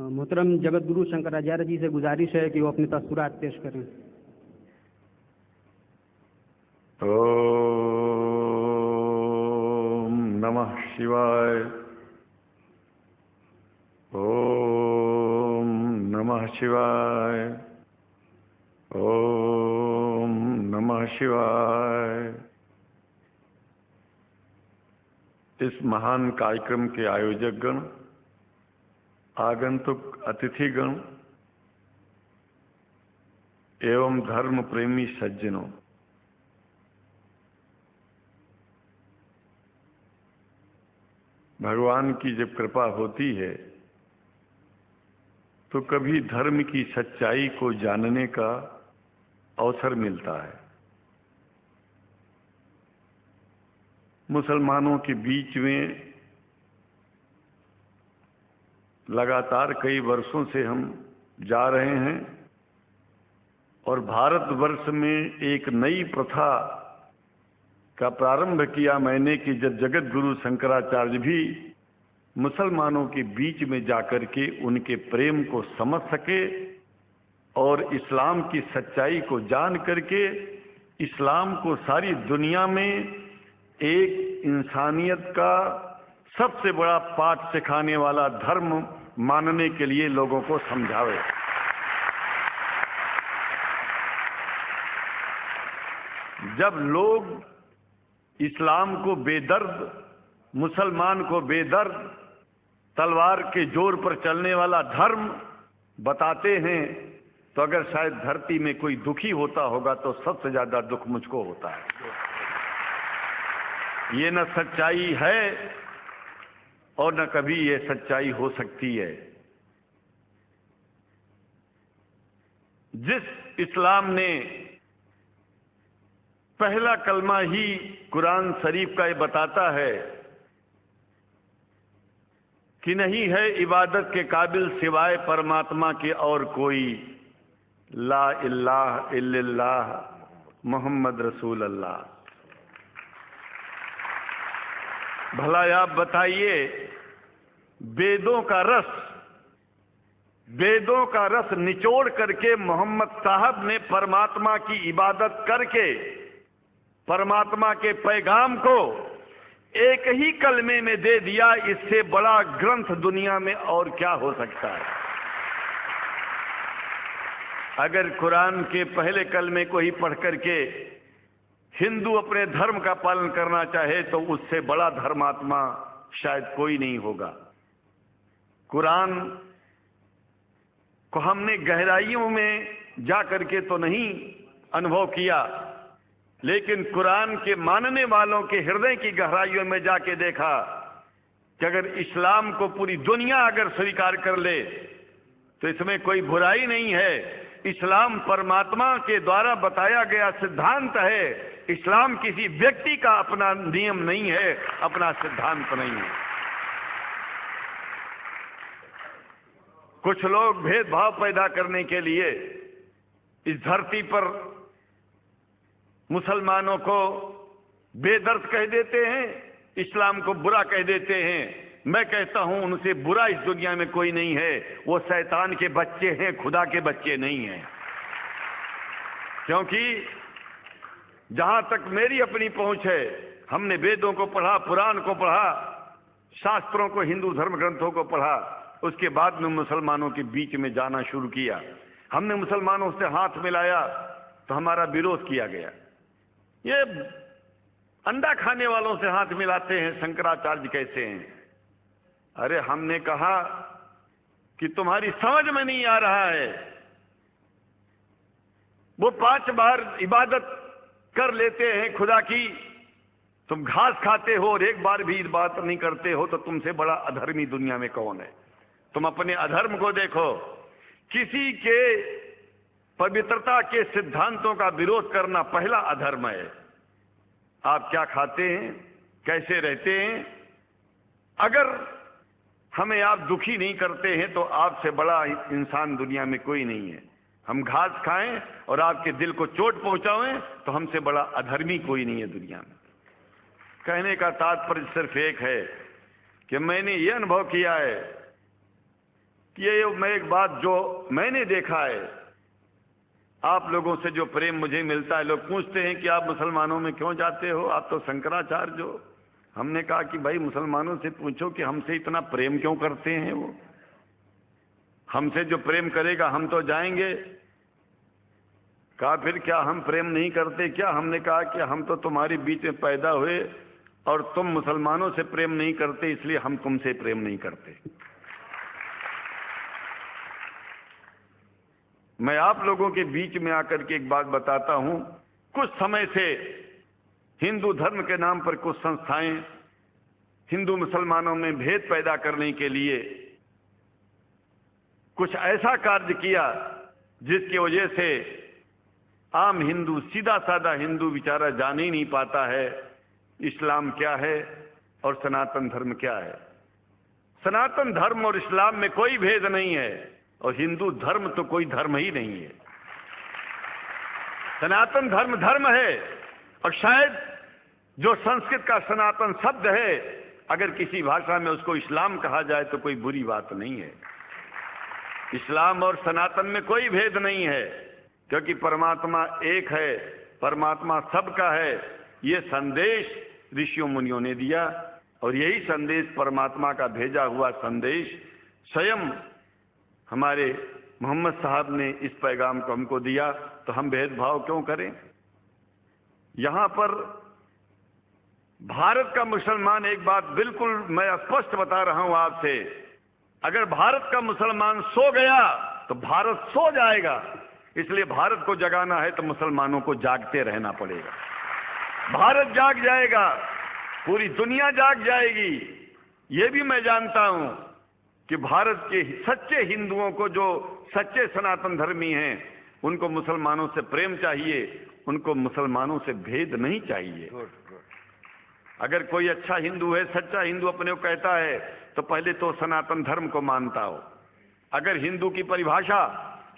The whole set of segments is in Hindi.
मोहतरम जगत गुरु शंकराचार्य जी से गुजारिश है कि वो अपने तस्सुरात पेश करें। ओम नमः शिवाय। ओम नमः शिवाय। ओम नमः शिवाय। इस महान कार्यक्रम के आयोजक गण, आगंतुक अतिथिगण एवं धर्म प्रेमी सज्जनों, भगवान की जब कृपा होती है तो कभी धर्म की सच्चाई को जानने का अवसर मिलता है। मुसलमानों के बीच में लगातार कई वर्षों से हम जा रहे हैं और भारतवर्ष में एक नई प्रथा का प्रारंभ किया मैंने कि जब जगत गुरु शंकराचार्य भी मुसलमानों के बीच में जाकर के उनके प्रेम को समझ सके और इस्लाम की सच्चाई को जान करके इस्लाम को सारी दुनिया में एक इंसानियत का सबसे बड़ा पाठ सिखाने वाला धर्म मानने के लिए लोगों को समझावे। जब लोग इस्लाम को बेदर्द, मुसलमान को बेदर्द, तलवार के जोर पर चलने वाला धर्म बताते हैं तो अगर शायद धरती में कोई दुखी होता होगा तो सबसे ज्यादा दुख मुझको होता है। ये न सच्चाई है और न कभी ये सच्चाई हो सकती है। जिस इस्लाम ने पहला कलमा ही कुरान शरीफ का ये बताता है कि नहीं है इबादत के काबिल सिवाय परमात्मा के और कोई, ला इलाहा इल्लल्लाह मोहम्मद रसूल अल्लाह। भला आप बताइए, वेदों का रस निचोड़ करके मोहम्मद साहब ने परमात्मा की इबादत करके परमात्मा के पैगाम को एक ही कलमे में दे दिया। इससे बड़ा ग्रंथ दुनिया में और क्या हो सकता है। अगर कुरान के पहले कलमे को ही पढ़ करके हिंदू अपने धर्म का पालन करना चाहे तो उससे बड़ा धर्मात्मा शायद कोई नहीं होगा। कुरान को हमने गहराइयों में जा करके तो नहीं अनुभव किया, लेकिन कुरान के मानने वालों के हृदय की गहराइयों में जाके देखा कि अगर इस्लाम को पूरी दुनिया अगर स्वीकार कर ले तो इसमें कोई बुराई नहीं है। इस्लाम परमात्मा के द्वारा बताया गया सिद्धांत है। इस्लाम किसी व्यक्ति का अपना नियम नहीं है, अपना सिद्धांत नहीं है। कुछ लोग भेदभाव पैदा करने के लिए इस धरती पर मुसलमानों को बेदर्द कह देते हैं, इस्लाम को बुरा कह देते हैं। मैं कहता हूं उनसे बुरा इस दुनिया में कोई नहीं है। वो शैतान के बच्चे हैं, खुदा के बच्चे नहीं हैं। क्योंकि जहां तक मेरी अपनी पहुंच है, हमने वेदों को पढ़ा, पुराण को पढ़ा, शास्त्रों को, हिंदू धर्म ग्रंथों को पढ़ा। उसके बाद में मुसलमानों के बीच में जाना शुरू किया। हमने मुसलमानों से हाथ मिलाया तो हमारा विरोध किया गया। ये अंडा खाने वालों से हाथ मिलाते हैं, शंकराचार्य कैसे हैं? अरे हमने कहा कि तुम्हारी समझ में नहीं आ रहा है। वो 5 बार इबादत कर लेते हैं खुदा की, तुम घास खाते हो और एक बार भी इबादत नहीं करते हो, तो तुमसे बड़ा अधर्मी दुनिया में कौन है? तुम अपने अधर्म को देखो। किसी के पवित्रता के सिद्धांतों का विरोध करना पहला अधर्म है। आप क्या खाते हैं, कैसे रहते हैं, अगर हमें आप दुखी नहीं करते हैं तो आपसे बड़ा इंसान दुनिया में कोई नहीं है। हम घास खाएं और आपके दिल को चोट पहुंचाएं तो हमसे बड़ा अधर्मी कोई नहीं है दुनिया में। कहने का तात्पर्य सिर्फ एक है कि मैंने ये अनुभव किया है कि ये मैं एक बात जो मैंने देखा है, आप लोगों से जो प्रेम मुझे मिलता है, लोग पूछते हैं कि आप मुसलमानों में क्यों जाते हो, आप तो शंकराचार्य हो। हमने कहा कि भाई मुसलमानों से पूछो कि हमसे इतना प्रेम क्यों करते हैं, वो हमसे जो प्रेम करेगा हम तो जाएंगे। कहा फिर क्या हम प्रेम नहीं करते क्या? हमने कहा कि हम तो तुम्हारे बीच में पैदा हुए और तुम मुसलमानों से प्रेम नहीं करते, इसलिए हम तुमसे प्रेम नहीं करते। मैं आप लोगों के बीच में आकर के एक बात बताता हूं। कुछ समय से हिंदू धर्म के नाम पर कुछ संस्थाएं हिंदू मुसलमानों में भेद पैदा करने के लिए कुछ ऐसा कार्य किया जिसकी वजह से आम हिंदू, सीधा साधा हिंदू बेचारा जान ही नहीं पाता है इस्लाम क्या है और सनातन धर्म क्या है। सनातन धर्म और इस्लाम में कोई भेद नहीं है और हिंदू धर्म तो कोई धर्म ही नहीं है। सनातन धर्म धर्म है और शायद जो संस्कृत का सनातन शब्द है, अगर किसी भाषा में उसको इस्लाम कहा जाए तो कोई बुरी बात नहीं है। इस्लाम और सनातन में कोई भेद नहीं है, क्योंकि परमात्मा एक है, परमात्मा सबका है। ये संदेश ऋषियों मुनियों ने दिया और यही संदेश परमात्मा का भेजा हुआ संदेश स्वयं हमारे मोहम्मद साहब ने इस पैगाम को हमको दिया। तो हम भेदभाव क्यों करें? यहां पर भारत का मुसलमान, एक बात बिल्कुल मैं स्पष्ट बता रहा हूं आपसे, अगर भारत का मुसलमान सो गया तो भारत सो जाएगा। इसलिए भारत को जगाना है तो मुसलमानों को जागते रहना पड़ेगा। भारत जाग जाएगा, पूरी दुनिया जाग जाएगी। ये भी मैं जानता हूं कि भारत के सच्चे हिंदुओं को, जो सच्चे सनातन धर्मी हैं, उनको मुसलमानों से प्रेम चाहिए, उनको मुसलमानों से भेद नहीं चाहिए। अगर कोई अच्छा हिंदू है, सच्चा हिंदू अपने को कहता है, तो पहले तो सनातन धर्म को मानता हो। अगर हिंदू की परिभाषा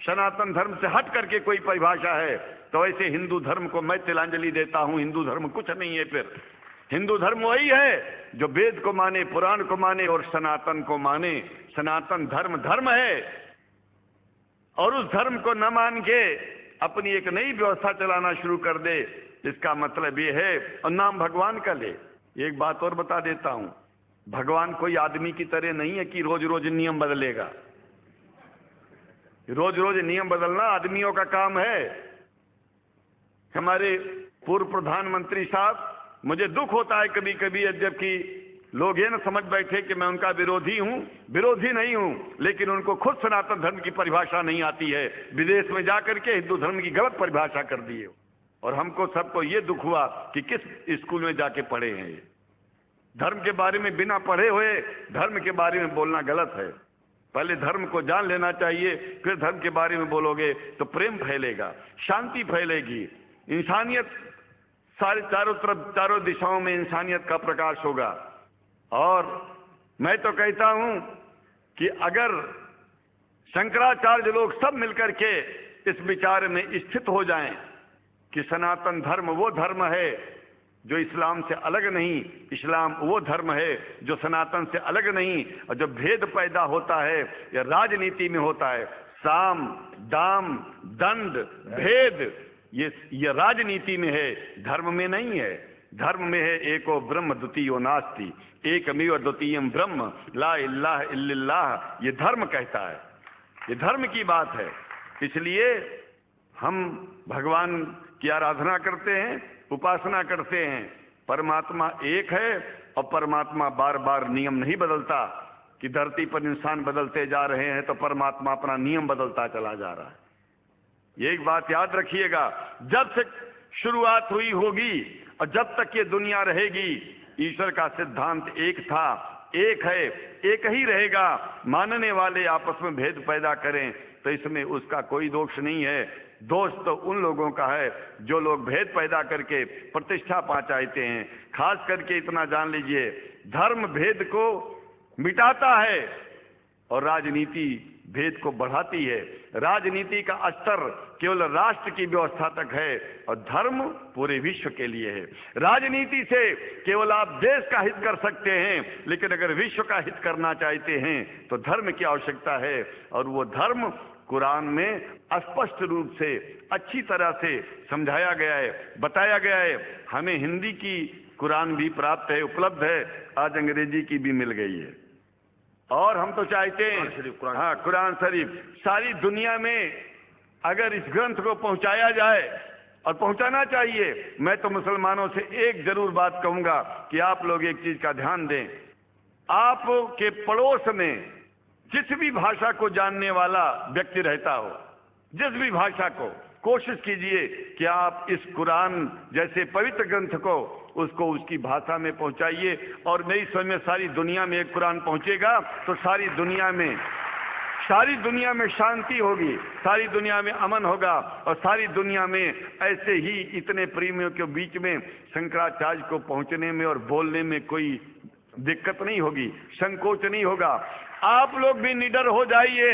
सनातन धर्म से हट करके कोई परिभाषा है तो ऐसे हिंदू धर्म को मैं तिलांजलि देता हूं। हिंदू धर्म कुछ नहीं है। फिर हिंदू धर्म वही है जो वेद को माने, पुराण को माने और सनातन को माने। सनातन धर्म धर्म है और उस धर्म को न मान के अपनी एक नई व्यवस्था चलाना शुरू कर दे, इसका मतलब ये है, और नाम भगवान का ले। एक बात और बता देता हूं, भगवान कोई आदमी की तरह नहीं है कि रोज रोज नियम बदलेगा। रोज रोज नियम बदलना आदमियों का काम है। हमारे पूर्व प्रधानमंत्री साहब, मुझे दुख होता है कभी कभी जबकि लोग ये न समझ बैठे कि मैं उनका विरोधी हूं। विरोधी नहीं हूं, लेकिन उनको खुद सनातन धर्म की परिभाषा नहीं आती है। विदेश में जाकर के हिंदू धर्म की गलत परिभाषा कर दी है। और हमको सबको ये दुख हुआ कि किस स्कूल में जाके पढ़े हैं। ये धर्म के बारे में बिना पढ़े हुए धर्म के बारे में बोलना गलत है। पहले धर्म को जान लेना चाहिए, फिर धर्म के बारे में बोलोगे तो प्रेम फैलेगा, शांति फैलेगी, इंसानियत सारे चारों तरफ, चारों दिशाओं में इंसानियत का प्रकाश होगा। और मैं तो कहता हूं कि अगर शंकराचार्य लोग सब मिलकर के इस विचार में स्थित हो जाएं कि सनातन धर्म वो धर्म है जो इस्लाम से अलग नहीं, इस्लाम वो धर्म है जो सनातन से अलग नहीं, और जो भेद पैदा होता है या राजनीति में होता है, साम दाम दंड भेद, ये राजनीति में है, धर्म में नहीं है। धर्म में है एको ब्रह्म द्वितीयो नास्ति, एकमेव द्वितीयम ब्रह्म ला इलाहा इल्लल्लाह। ये धर्म कहता है, ये धर्म की बात है। इसलिए हम भगवान की आराधना करते हैं, उपासना करते हैं। परमात्मा एक है और परमात्मा बार बार नियम नहीं बदलता कि धरती पर इंसान बदलते जा रहे हैं तो परमात्मा अपना नियम बदलता चला जा रहा है। ये एक बात याद रखिएगा, जब से शुरुआत हुई होगी और जब तक ये दुनिया रहेगी, ईश्वर का सिद्धांत एक था, एक है, एक ही रहेगा। मानने वाले आपस में भेद पैदा करें तो इसमें उसका कोई दोष नहीं है। दोष तो उन लोगों का है जो लोग भेद पैदा करके प्रतिष्ठा पा चाहते हैं। खास करके इतना जान लीजिए, धर्म भेद को मिटाता है और राजनीति भेद को बढ़ाती है। राजनीति का स्तर केवल राष्ट्र की व्यवस्था तक है और धर्म पूरे विश्व के लिए है। राजनीति से केवल आप देश का हित कर सकते हैं, लेकिन अगर विश्व का हित करना चाहते हैं तो धर्म की आवश्यकता है। और वो धर्म कुरान में स्पष्ट रूप से अच्छी तरह से समझाया गया है, बताया गया है। हमें हिंदी की कुरान भी प्राप्त है, उपलब्ध है, आज अंग्रेजी की भी मिल गई है। और हम तो चाहते हैं हाँ, कुरान शरीफ सारी दुनिया में अगर इस ग्रंथ को पहुंचाया जाए, और पहुंचाना चाहिए। मैं तो मुसलमानों से एक जरूर बात कहूंगा कि आप लोग एक चीज का ध्यान दें, आपके पड़ोस में जिस भी भाषा को जानने वाला व्यक्ति रहता हो, जिस भी भाषा को, कोशिश कीजिए कि आप इस कुरान जैसे पवित्र ग्रंथ को उसको उसकी भाषा में पहुंचाइए। और मेरी समझ में सारी दुनिया में एक कुरान पहुंचेगा तो सारी दुनिया में शांति होगी, सारी दुनिया में अमन होगा, और सारी दुनिया में ऐसे ही इतने प्रेमियों के बीच में शंकराचार्य को पहुंचने में और बोलने में कोई दिक्कत नहीं होगी, संकोच नहीं होगा। आप लोग भी निडर हो जाइए,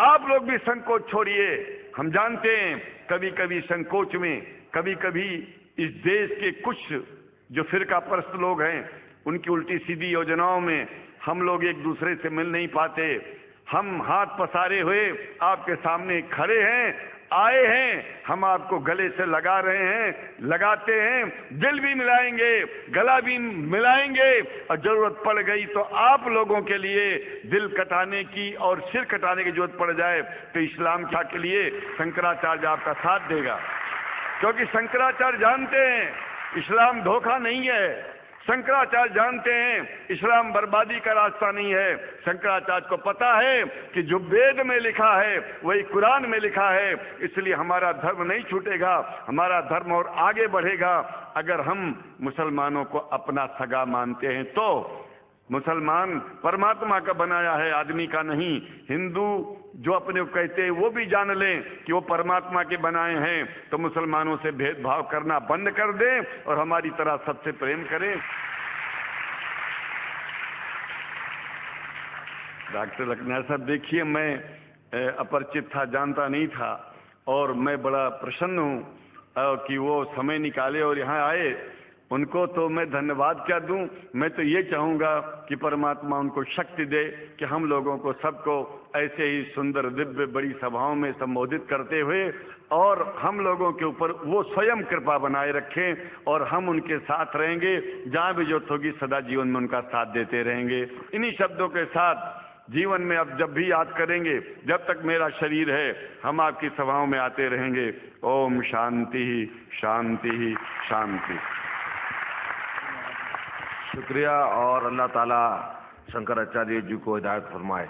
आप लोग भी संकोच छोड़िए। हम जानते हैं कभी कभी संकोच में, कभी कभी इस देश के कुछ जो फिरका परस्त लोग हैं उनकी उल्टी सीधी योजनाओं में हम लोग एक दूसरे से मिल नहीं पाते। हम हाथ पसारे हुए आपके सामने खड़े हैं, आए हैं, हम आपको गले से लगा रहे हैं, लगाते हैं, दिल भी मिलाएंगे, गला भी मिलाएंगे, और जरूरत पड़ गई तो आप लोगों के लिए दिल कटाने की और सिर कटाने की जरूरत पड़ जाए तो इस्लाम के लिए शंकराचार्य आपका साथ देगा। क्योंकि शंकराचार्य जानते हैं इस्लाम धोखा नहीं है, शंकराचार्य जानते हैं इस्लाम बर्बादी का रास्ता नहीं है। शंकराचार्य को पता है कि जो वेद में लिखा है वही कुरान में लिखा है, इसलिए हमारा धर्म नहीं छूटेगा, हमारा धर्म और आगे बढ़ेगा। अगर हम मुसलमानों को अपना सगा मानते हैं तो मुसलमान परमात्मा का बनाया है, आदमी का नहीं। हिंदू जो अपने को कहते हैं वो भी जान लें कि वो परमात्मा के बनाए हैं, तो मुसलमानों से भेदभाव करना बंद कर दें और हमारी तरह सबसे प्रेम करें। डॉक्टर लखनऊ साहब, देखिए मैं अपरिचित था, जानता नहीं था, और मैं बड़ा प्रसन्न हूँ कि वो समय निकाले और यहाँ आए। उनको तो मैं धन्यवाद क्या दूं, मैं तो ये चाहूँगा कि परमात्मा उनको शक्ति दे कि हम लोगों को सबको ऐसे ही सुंदर दिव्य बड़ी सभाओं में संबोधित करते हुए और हम लोगों के ऊपर वो स्वयं कृपा बनाए रखें और हम उनके साथ रहेंगे, जहाँ भी जरूरत होगी सदा जीवन में उनका साथ देते रहेंगे। इन्हीं शब्दों के साथ जीवन में अब जब भी याद करेंगे, जब तक मेरा शरीर है हम आपकी सभाओं में आते रहेंगे। ओम शांति शांति शांति। शुक्रिया, और अल्लाह ताला शंकराचार्य जी को हिदायत फरमाए।